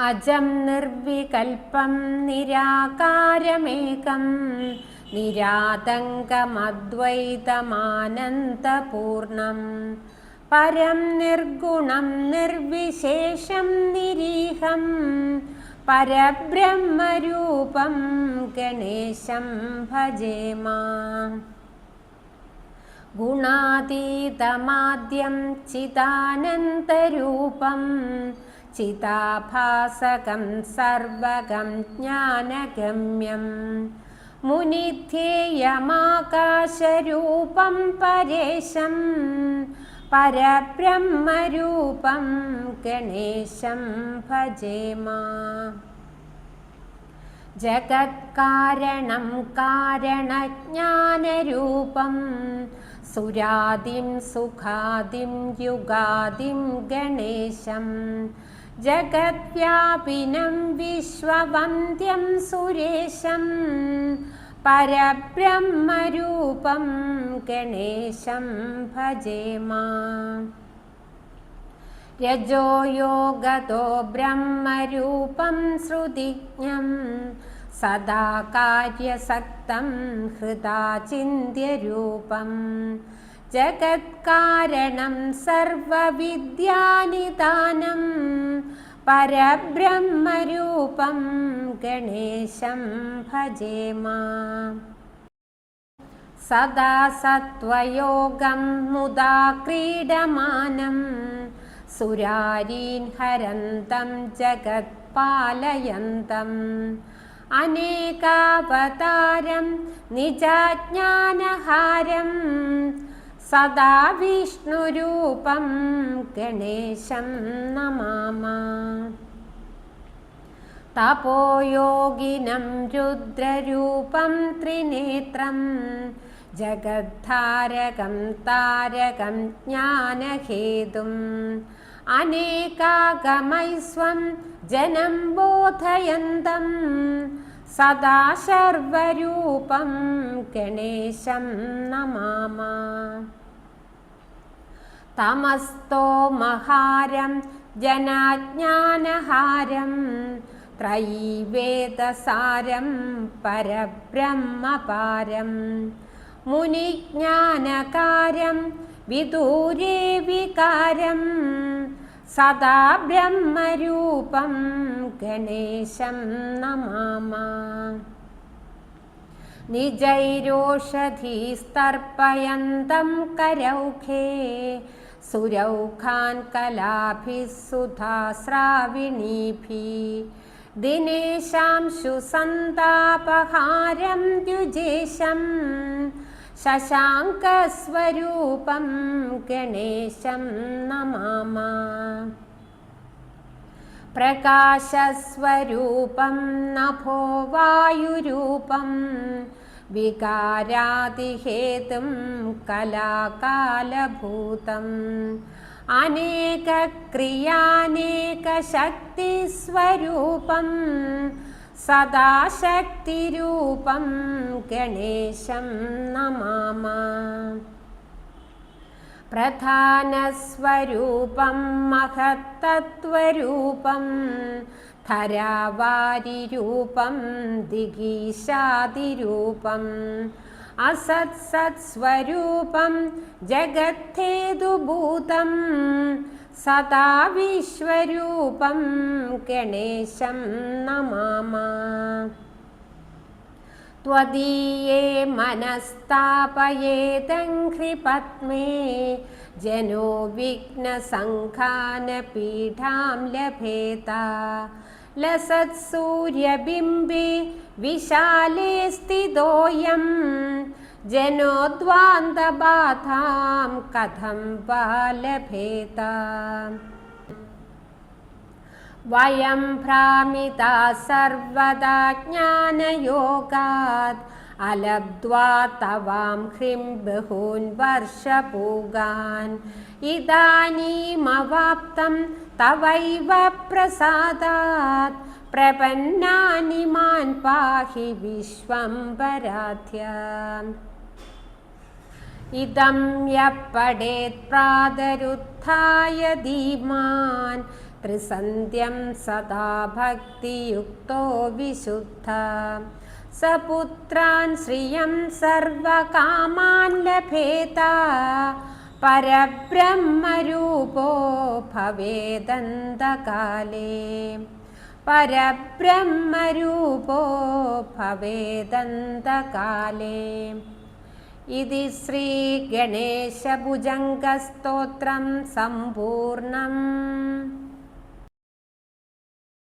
അജം നിർവികൽപം നിരാകാരമേകം നിരാതങ്കമദ്വൈതമാനന്ദപൂർണം പരം നിർഗുണം നിർവിശേഷം നിരീഹം പരബ്രഹ്മരൂപം ഗണേശം ഭജേമ. ഗുണാതീതമാദ്യം ചിദാനന്ദരൂപം ചിദാഭാസകം സർവഗം ജ്ഞാനഗമ്യം മുനിധ്യേയമാകാശരൂപം പരേശം പരബ്രഹ്മരൂപം ഗണേശം ഭജേമ. ജഗത്കാരണം കാരണജ്ഞാനരൂപം സുരാദിം സുഖാദിം യുഗാദിം ഗണേശം ജഗദ്വ്യാപിനം വിശ്വവന്ദ്യം സുരേശം പരബ്രഹ്മരൂപം ഗണേശം ഭജേമ. രജോയോഗതോ ബ്രഹ്മരൂപം ശ്രുതിജ്ഞം സദാ കാര്യസക്തം ഹൃദാ ചിന്ത്യരൂപം ജഗത്കാരണം സർവവിദ്യാനിദാനം പരബ്രഹ്മരൂപം ഗണേശം ഭജേമ. സദാ സത്വയോഗം മുദാ ക്രീഡമാനം സുരാരീൻ ഹരന്തം ജഗത്പാലയന്തം അനേകാവതാരം നിജജ്ഞാനഹാരം സദാ വിഷ്ണുരൂപം ഗണേശം നമാമ. തപോയോഗിനം രുദ്രരൂപം ത്രിനേത്രം ജഗദ്ധാരകം താരകം ജ്ഞാനഹേതും അനേകാഗമൈസ്വം ജനം ബോധയന്തം സദാ ശർവരൂപം ഗണേശം നമാമ. തമസ്തോ മഹാരം ജനാജ്ഞാനഹാരം ത്രയീവേദസാരം പരബ്രഹ്മപാരം മുനിജ്ഞാനകാരം വിദൂരേ വികാരം സദാ ബ്രഹ്മരൂപം ഗണേശം നമാമ. നിജൈരോഷധീസ്തർപ്പയന്തം കരൗഖേ സുരൗഖാൻ കലാഭിः സുധാസ്രാവിണീഭിः ദിനേശാംശു സന്താപഹാരം ദ്വിജേശം ശശാങ്കസ്വരൂപം ഗണേശം നമാമ. പ്രകാശസ്വരൂപം നഭോ വായുരൂപം വികാരാദിഹേതും കലാകാലഭൂതം അനേകക്രിയാനേകശക്തിസ്വരൂപം സദാ ശക്തിരൂപം ഗണേശം നമാമ. പ്രധാനസ്വരൂപം മഹത്തത്വരൂപം ധരാവാരിരൂപം ദിഗീശാദിരൂപം അസത്സത്സ്വരൂപം ജഗദ്ധേതുഭൂതം സദാ വിശ്വരൂപം ഗണേശം നമാമ. ത്വദീയേ മനസ്താപയേതംഘ്രിപത്മേ ജനോ വിഘ്നസംഘാനപീഠാം ലഭേത ലസത്സൂര്യബിംബേ വിശാലേ സ്ഥിതോയം ജനോദ്വാന്തബാധാം കഥം വാ ലഭേത. വയം ഭ്രാമിതാ സർവദാ ജ്ഞാനയോഗാത് അലബ്ധ്വാ തവാം ഹ്രീം ബഹൂൻ വർഷപൂഗാൻ ഇദാനീമവാപ്തം തവൈവ പ്രസാദാത് പ്രപന്നാനി മാൻ പാഹി വിശ്വംഭരാധ്യ. ഇദം യഃ പഠേത് പ്രാതരുത്ഥായ ധീമാൻ ത്രിസന്ധ്യം സദാ ഭക്തിയുക്തോ വിശുദ്ധ സ പുത്രാൻ ശ്രിയം സർവകാമാൻ ലഭേത പരബ്രഹ്മരൂപോ ഭവേദന്തകാലേ പരബ്രഹ്മരൂപോ ഭവേദന്തകാലേ. ഇതി ശ്രീഗണേശഭുജംഗസ്തോത്രം സമ്പൂർണം.